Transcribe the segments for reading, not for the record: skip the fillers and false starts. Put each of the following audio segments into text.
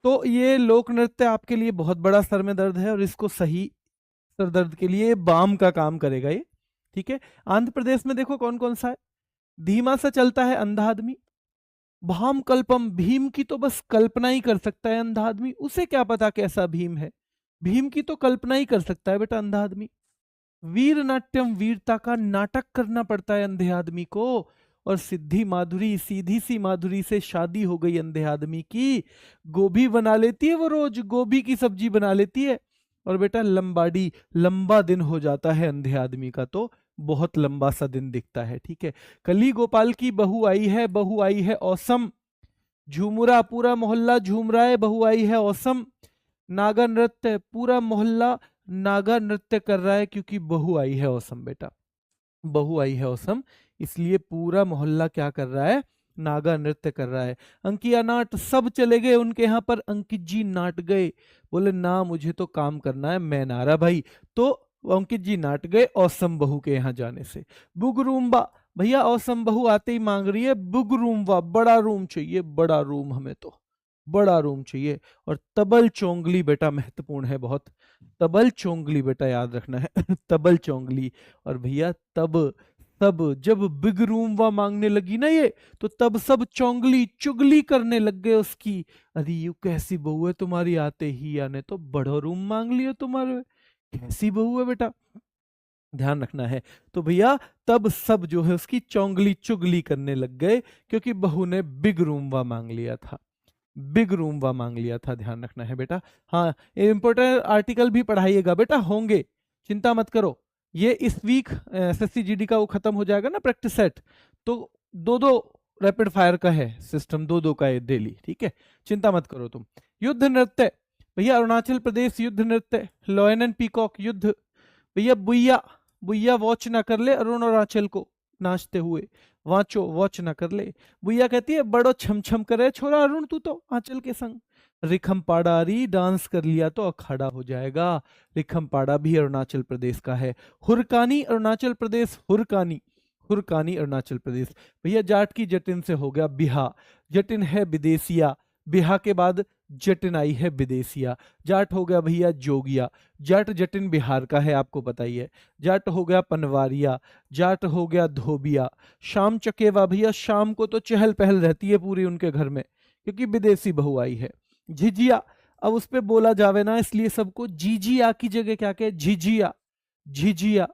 तो ये लोक नृत्य आपके लिए बहुत बड़ा सर में दर्द है और इसको सही सर दर्द के लिए बाम का काम करेगा ये। ठीक है, आंध्र प्रदेश में देखो कौन कौन सा है। धीमा सा चलता है अंधा आदमी, भाम कल्पम, भीम की तो बस कल्पना ही कर सकता है अंधा आदमी, उसे क्या पता कैसा भीम है, भीम की तो कल्पना ही कर सकता है बेटा अंधा आदमी। वीर नाट्यम, वीरता का नाटक करना पड़ता है अंधे आदमी को। और सिद्धि माधुरी, सीधी सी माधुरी से शादी हो गई अंधे आदमी की, गोभी बना लेती है वो, रोज गोभी की सब्जी बना लेती है। और बेटा लंबाड़ी, लंबा दिन हो जाता है अंधे आदमी का, तो बहुत लंबा सा दिन दिखता है। ठीक है, कली गोपाल की बहू आई है, बहू आई है औसम, झूमरा पूरा मोहल्ला झूम रहा है, बहू आई है औसम। नागा नृत्य, पूरा मोहल्ला नागा नृत्य कर रहा है क्योंकि बहू आई है औसम बेटा, बहू आई है औसम, इसलिए पूरा मोहल्ला क्या कर रहा है, नागा नृत्य कर रहा है। अंकिया नाट, सब चले गए उनके यहाँ पर, अंकित जी नाट गए, बोले ना मुझे तो काम करना है, मैं ना रहा भाई। तो अंकित जी नाट गए औसम बहू के यहाँ जाने से। बुगरूम्बा, भैया औसम बहू आते ही मांग रही है बुगरूम्बा, बड़ा रूम चाहिए, बड़ा रूम, हमें तो बड़ा रूम चाहिए। और तबल चोंगली बेटा महत्वपूर्ण है बहुत, तबल चोंगली बेटा याद रखना है तबल चोंगली। और भैया तब तब जब बिग रूम वा मांगने लगी ना ये, तो तब सब चोंगली चुगली करने लग गए उसकी। अरे यू कैसी बहू है तुम्हारी, आते ही याने तो बड़ा रूम मांग लिया तुम्हारे, कैसी बहू है बेटा, ध्यान रखना है। तो भैया तब सब जो है उसकी चोंगली चुगली करने लग गए, क्योंकि बहू ने बिग रूम वा मांग लिया था, बिग रूम वा मांग लिया था, ध्यान रखना है बेटा। हाँ, इंपोर्टेंट आर्टिकल भी पढ़ाइएगा बेटा, होंगे, चिंता मत करो। ये इस वीक एसएससी जीडी का वो खत्म हो जाएगा ना प्रैक्टिस सेट, तो दो दो रैपिड फायर का है सिस्टम, दो दो का है डेली, ठीक है, चिंता मत करो तुम। युद्ध नृत्य, भैया अरुणाचल प्रदेश युद्ध नृत्य, लॉयन एंड पीकॉक युद्ध। भैया बुइया, बुइया वॉच ना कर ले अरुणाचल को नाचते हुए, वाचो वॉच ना कर ले। बुइया कहती है बड़ो छम छम करे छोरा अरुण तू तो आंचल के संग। रिखम पाड़ारी, डांस कर लिया तो अखाड़ा हो जाएगा, रिखम पाड़ा भी अरुणाचल प्रदेश का है। हुरकानी अरुणाचल प्रदेश, हुरकानी, हुरकानी अरुणाचल प्रदेश। भैया जाट की जटिन से हो गया बिहा, जटिन है विदेशिया, बिहा के बाद जटिन आई है विदेशिया। जाट हो गया भैया जोगिया, जाट जटिन बिहार का है आपको पता ही है। जाट हो गया पनवारिया, जाट हो गया धोबिया। शाम चकेवा, भैया शाम को तो चहल पहल रहती है पूरी उनके घर में, क्योंकि विदेशी बहू आई है। झिझिया, अब उस पे बोला जावे ना, इसलिए सबको जीजिया की जगह क्या कहे, झिझिया, झिझिया,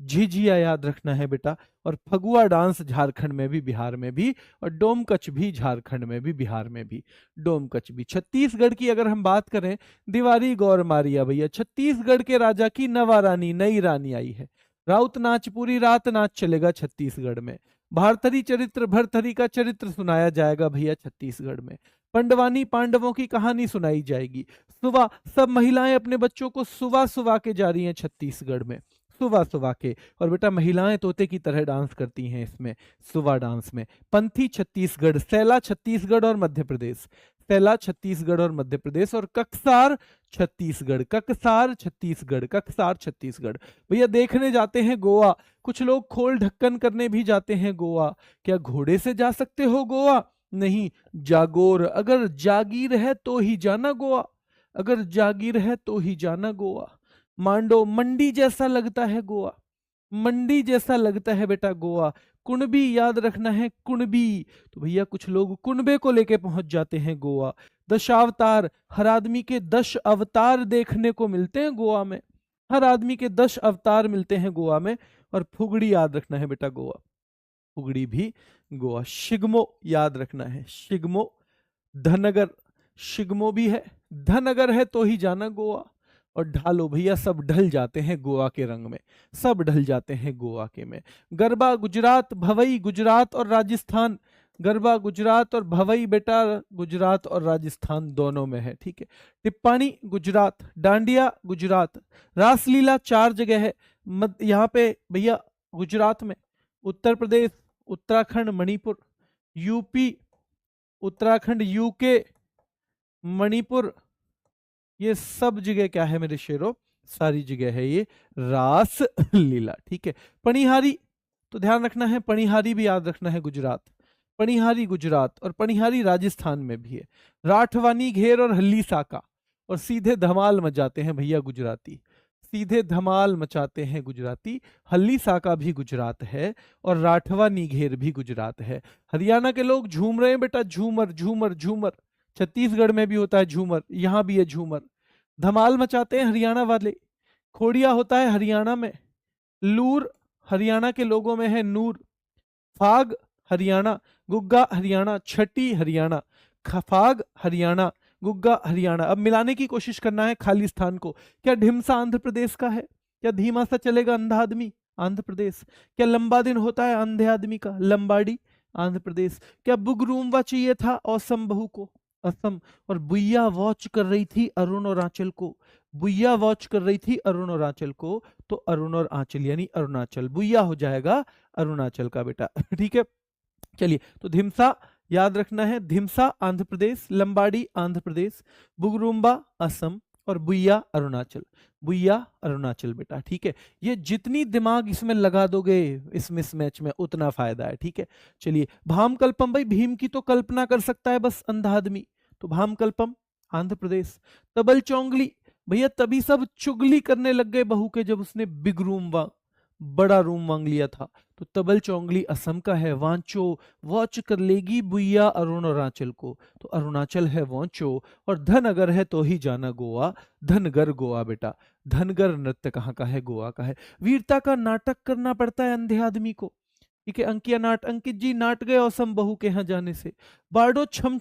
झिझिया याद रखना है बेटा। और फगुआ डांस झारखंड में भी, बिहार में भी, और डोमकच भी झारखंड में भी, बिहार में भी, डोमकच भी। छत्तीसगढ़ की अगर हम बात करें, दिवारी गौर मारिया, भैया छत्तीसगढ़ के राजा की नवा रानी, नई रानी आई है। राउत नाच, पूरी रात नाच चलेगा छत्तीसगढ़ में। भारतरी चरित्र, भरथरी का चरित्र सुनाया जाएगा भैया छत्तीसगढ़ में। पंडवानी, पांडवों की कहानी सुनाई जाएगी। सुबह सब महिलाएं अपने बच्चों को सुबह सुबह के जा रही हैं छत्तीसगढ़ में, सुबह सुबह के। और बेटा महिलाएं तोते की तरह डांस करती हैं इसमें, सुबह डांस में। पंथी छत्तीसगढ़, सैला छत्तीसगढ़ और मध्य प्रदेश, सैला छत्तीसगढ़ और मध्य प्रदेश। और ककसार छत्तीसगढ़, ककसार छत्तीसगढ़, ककसार छत्तीसगढ़। भैया देखने जाते हैं गोवा, कुछ लोग खोल ढक्कन करने भी जाते हैं गोवा। क्या घोड़े से जा सकते हो गोवा? नहीं, जागोर, अगर जागीर है तो ही जाना गोवा, अगर जागीर है तो ही जाना गोवा। मांडो, मंडी जैसा लगता है गोवा, मंडी जैसा लगता है बेटा गोवा। कुणबी याद रखना है, कुणबी, तो भैया कुछ लोग कुणबे को लेके पहुंच जाते हैं गोवा। दशावतार, हर आदमी के 10 अवतार देखने को मिलते हैं गोवा में, हर आदमी के 10 अवतार मिलते हैं गोवा में। और फुगड़ी याद रखना है बेटा गोवा, फुगड़ी भी गोवा। शिगमो याद रखना है, शिगमो। धनगर, शिगमो भी है, धनगर है तो ही जाना गोवा। और ढालो, भैया सब ढल जाते हैं गोवा के रंग में, सब ढल जाते हैं गोवा के में। गरबा गुजरात, भवई गुजरात और राजस्थान, गरबा गुजरात और भवई बेटा गुजरात और राजस्थान दोनों में है, ठीक है। टिप्पाणी गुजरात, डांडिया गुजरात। रासलीला 4 जगह है यहाँ पे भैया गुजरात में, उत्तर प्रदेश, उत्तराखंड, मणिपुर, यूपी, उत्तराखंड, यूके, मणिपुर, ये सब जगह क्या है मेरे शेरों, सारी जगह है ये रास लीला, ठीक है। पणिहारी, तो ध्यान रखना है, पणिहारी भी याद रखना है गुजरात। पणिहारी गुजरात और पणिहारी राजस्थान में भी है। राठवानी, घेर और हल्ली साका, और सीधे धमाल मचाते हैं भैया गुजराती, सीधे धमाल मचाते हैं गुजराती। हल्ली साका भी गुजरात है और राठवानी घेर भी गुजरात है। हरियाणा के लोग झूम रहे हैं बेटा, झूमर झूमर झूमर। छत्तीसगढ़ में भी होता है झूमर, यहां भी है झूमर। धमाल मचाते हैं हरियाणा वाले। खोड़िया होता है हरियाणा में। लूर हरियाणा के लोगों में है नूर। फाग हरियाणा, गुग्गा हरियाणा, छठी हरियाणा, खफाग हरियाणा, गुग्गा हरियाणा। अब मिलाने की कोशिश करना है खाली स्थान को। क्या ढिमसा आंध्र प्रदेश का है? क्या धीमा सा चलेगा अंधा आदमी? आंध्र प्रदेश। क्या लंबा दिन होता है अंधे आदमी का? लंबाड़ी, आंध्र प्रदेश। क्या बुगरूमवा चाहिए था औसम बहू को? असम। और बुइया वॉच कर रही थी अरुण और आंचल को, बुइया वॉच कर रही थी अरुण और आंचल को, तो अरुण और आंचल यानी अरुणाचल। बुइया हो जाएगा अरुणाचल का बेटा। ठीक है, चलिए तो धिमसा याद रखना है, धिमसा आंध्र प्रदेश, लंबाड़ी आंध्र प्रदेश, बुगरुम्बा असम और बुइया अरुणाचल। बुइया अरुणाचल बेटा, ठीक है। ये जितनी दिमाग इसमें लगा दोगे इस मिसमैच में उतना फायदा है, ठीक है। चलिए भाम कल्पम, भाई भीम की तो कल्पना कर सकता है बस अंधा आदमी, तो भाम कल्पम आंध्र प्रदेश। तबल चौंगली, भैया तभी सब चुगली करने लग गए बहू के जब उसने बिग रूम बड़ा रूम मांग लिया था। तो तबल चौंगली असम का है। वांचो, वॉच कर लेगी बुइया अरुण और आंचल को, तो अरुणाचल है वांचो। और धन अगर है तो ही जाना गोवा, धनगर गोवा बेटा। धनगर नृत्य कहाँ का है? गोवा का है। वीरता का नाटक करना पड़ता है अंधे आदमी को, ठीक है। अंकिया नाट, अंकित जी नाट गए औसम बहू के यहाँ जाने से। बारडो छम,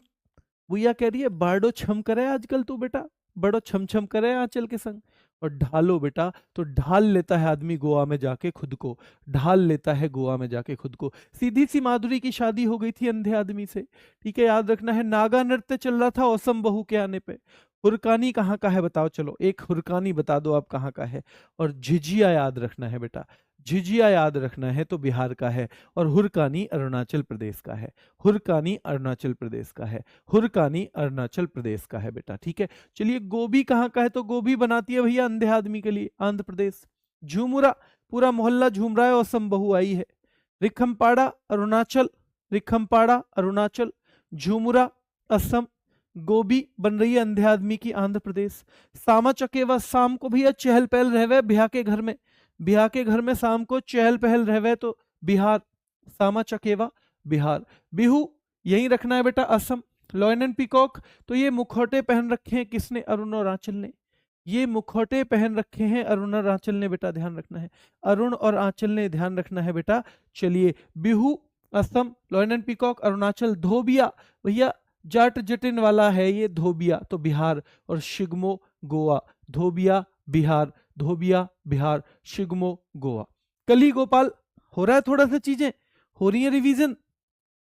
बुइया कह रही है बारडो छम करे आजकल तू बेटा, बड़ो छम छम करे आंचल के संग। और ढालो बेटा, तो ढाल लेता है आदमी गोवा में जाके खुद को, ढाल लेता है गोवा में जाके खुद को। सीधी सी माधुरी की शादी हो गई थी अंधे आदमी से, ठीक है, याद रखना है। नागा नृत्य चल रहा था औसम बहू के आने पे। हुरकानी कहाँ का है बताओ, चलो एक हुरकानी बता दो आप कहाँ का है। और झिझिया याद रखना है बेटा, झिझिया याद रखना है तो बिहार का है। और हुरकानी अरुणाचल प्रदेश का है, हुरकानी अरुणाचल प्रदेश का है, हुरकानी अरुणाचल प्रदेश का है बेटा, ठीक है। चलिए गोभी कहाँ का है? तो गोभी बनाती है भैया अंधे आदमी के लिए आंध्र प्रदेश। झूमुरा, पूरा मोहल्ला झूम रहा है औसम बहू आई है। रिखमपाड़ा अरुणाचल, रिखमपाड़ा अरुणाचल, झूमुरा असम। गोभी बन रही है अंधे आदमी की आंध्र प्रदेश। सामा चकेवा, शाम को भैया चहल पहल रहवे ब्याह के घर में, ब्याह के घर में शाम को चहल पहल रहवे तो बिहार। सामा चकेवा बिहार। बिहू यही रखना है बेटा असम। लॉयन एंड पीकॉक, तो ये मुखौटे पहन रखे हैं किसने? अरुण और आंचल ने। ये मुखौटे पहन रखे हैं अरुण और आंचल ने बेटा, ध्यान रखना है, अरुण और आंचल ने ध्यान रखना है बेटा। चलिए Bihu Assam, lion and peacock Arunachal. Dhobia, भैया जाट जटिन वाला है ये धोबिया, तो बिहार। और शिगमो गोवा, धोबिया बिहार, धोबिया बिहार, शिगमो गोवा। कली गोपाल, हो रहा है थोड़ा सा चीजें, हो रही है रिवीजन,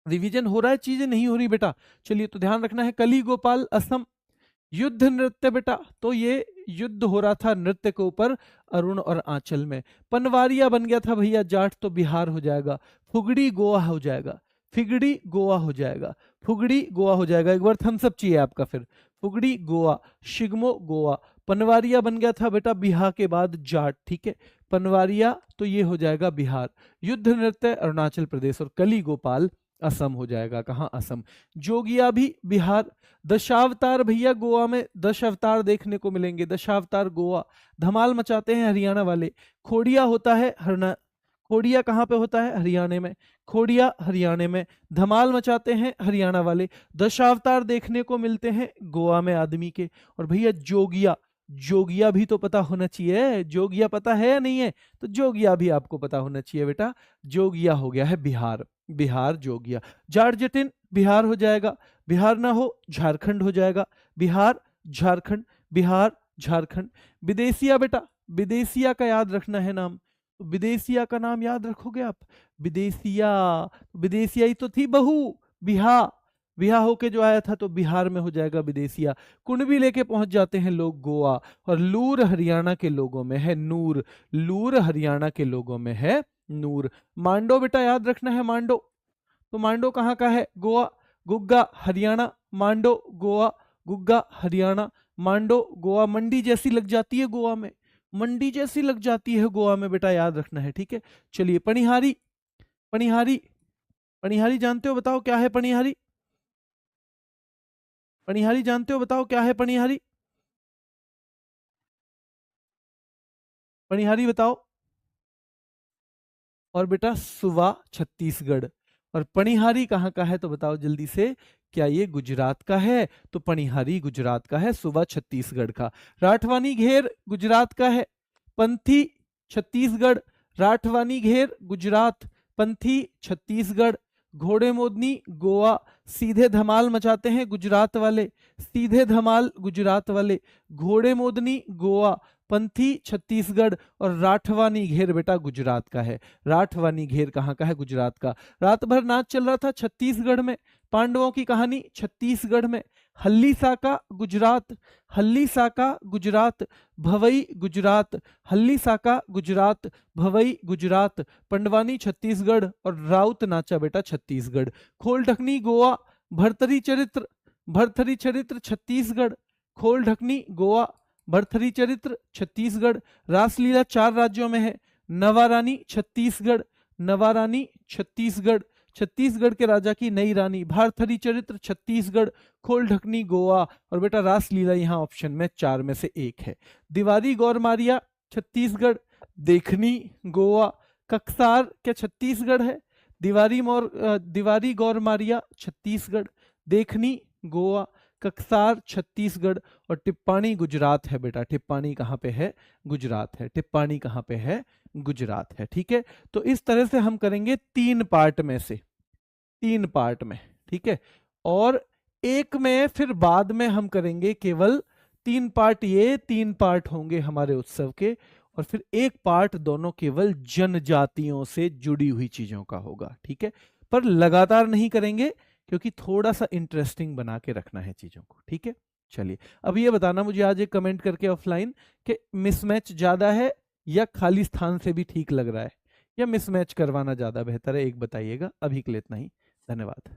रिवीजन हो रहा है, चीजें नहीं हो रही बेटा। चलिए तो ध्यान रखना है, कली गोपाल असम। युद्ध नृत्य बेटा, तो ये युद्ध हो रहा था नृत्य के ऊपर अरुण और आंचल में। पनवारिया बन गया था भैया जाट, तो बिहार हो जाएगा। फुगड़ी गोवा हो जाएगा, फिगड़ी गोवा हो जाएगा, फुगड़ी गोवा हो जाएगा। एक बार थम्स अप चाहिए आपका फिर। फुगड़ी गोवा, शिगमो गोवा। पनवारिया बन गया था बेटा बिहार के बाद जाट, ठीक है। पनवारिया तो ये हो जाएगा बिहार। युद्ध नृत्य अरुणाचल प्रदेश। और कली गोपाल असम हो जाएगा, कहाँ? असम। जोगिया भी बिहार। दशावतार भैया गोवा में 10 अवतार देखने को मिलेंगे, दशावतार गोवा। धमाल मचाते हैं हरियाणा वाले। खोड़िया होता है खोड़िया कहाँ पे होता है? हरियाणा में। खोड़िया हरियाणा में। धमाल मचाते हैं हरियाणा वाले। दशावतार देखने को मिलते हैं गोवा में आदमी के। और भैया जोगिया, जोगिया भी तो पता होना चाहिए, जोगिया पता है या नहीं है? तो जोगिया भी आपको पता होना चाहिए बेटा। जोगिया हो गया है बिहार, बिहार जोगिया। जाट जटिन बिहार हो जाएगा, बिहार ना हो झारखंड हो जाएगा। बिहार झारखंड, बिहार झारखंड। विदेशिया बेटा, विदेशिया का याद रखना है नाम, विदेशिया का नाम याद रखोगे आप? विदेशिया, विदेशिया ही तो थी बहू, बिहार, बिहार होके जो आया था तो बिहार में हो जाएगा विदेशिया। कुंडवी लेके पहुंच जाते हैं लोग गोवा। और लूर हरियाणा के लोगों में है नूर, लूर हरियाणा के लोगों में है नूर। मांडो बेटा याद रखना है, मांडो, तो मांडो कहाँ का है? गोवा। गुग्गा हरियाणा, मांडो गोवा, गुग्गा हरियाणा, मांडो गोवा। मंडी जैसी लग जाती है गोवा में, मंडी जैसी लग जाती है गोवा में बेटा, याद रखना है, ठीक है। चलिए पणिहारी, पणिहारी पणिहारी जानते हो, बताओ क्या है पणिहारी? पणिहारी जानते हो, बताओ क्या है पणिहारी? पणिहारी बताओ। और बेटा सुवा छत्तीसगढ़। और पणिहारी कहाँ का है तो बताओ जल्दी से, क्या ये गुजरात का है? तो पणिहारी गुजरात का है, सुवा छत्तीसगढ़ का। राठवानी घेर गुजरात का है, पंथी छत्तीसगढ़। राठवानी घेर गुजरात, पंथी छत्तीसगढ़। घोड़े मोदनी गोवा। सीधे धमाल मचाते हैं गुजरात वाले, सीधे धमाल गुजरात वाले। घोड़े मोदनी गोवा, पंथी छत्तीसगढ़। और राठवानी घेर बेटा गुजरात का है। राठवानी घेर कहाँ का है? गुजरात का। रात भर नाच चल रहा था छत्तीसगढ़ में, पांडवों की कहानी छत्तीसगढ़ में। हल्ली साका गुजरात, हल्ली साका गुजरात। भवई गुजरात, हल्ली साका गुजरात, भवई गुजरात। पंडवानी छत्तीसगढ़ और राउत नाचा बेटा छत्तीसगढ़। खोल ढकनी गोवा, भरथरी चरित्र, भरथरी चरित्र छत्तीसगढ़। खोल ढकनी गोवा, भरथरी चरित्र छत्तीसगढ़। रासलीला 4 राज्यों में है, नवारानी छत्तीसगढ़, नवारानी छत्तीसगढ़। छत्तीसगढ़ के राजा की नई रानी, भारथरी चरित्र छत्तीसगढ़, खोल ढकनी गोवा। और बेटा रासलीला यहाँ ऑप्शन में 4 में से एक है। दीवारी गौरमारिया छत्तीसगढ़, देखनी गोवा। ककसार क्या छत्तीसगढ़ है? दीवारी गौरमारिया छत्तीसगढ़, देखनी गोवा, ककसार छत्तीसगढ़। और टिप्पाणी गुजरात है बेटा। टिप्पाणी कहाँ पे है? गुजरात है। टिप्पाणी कहाँ पे है? गुजरात है। ठीक है, तो इस तरह से हम करेंगे 3 पार्ट में से, 3 पार्ट में। ठीक है, और एक में फिर बाद में हम करेंगे केवल 3 पार्ट, ये 3 पार्ट होंगे हमारे उत्सव के। और फिर एक पार्ट दोनों केवल जनजातियों से जुड़ी हुई चीजों का होगा। ठीक है, पर लगातार नहीं करेंगे क्योंकि थोड़ा सा इंटरेस्टिंग बना के रखना है चीजों को। ठीक है, चलिए अब ये बताना मुझे आज एक कमेंट करके ऑफलाइन कि मिसमैच ज्यादा है या खाली स्थान से भी ठीक लग रहा है, या मिसमैच करवाना ज्यादा बेहतर है, एक बताइएगा। अभी के लिए इतना ही, धन्यवाद।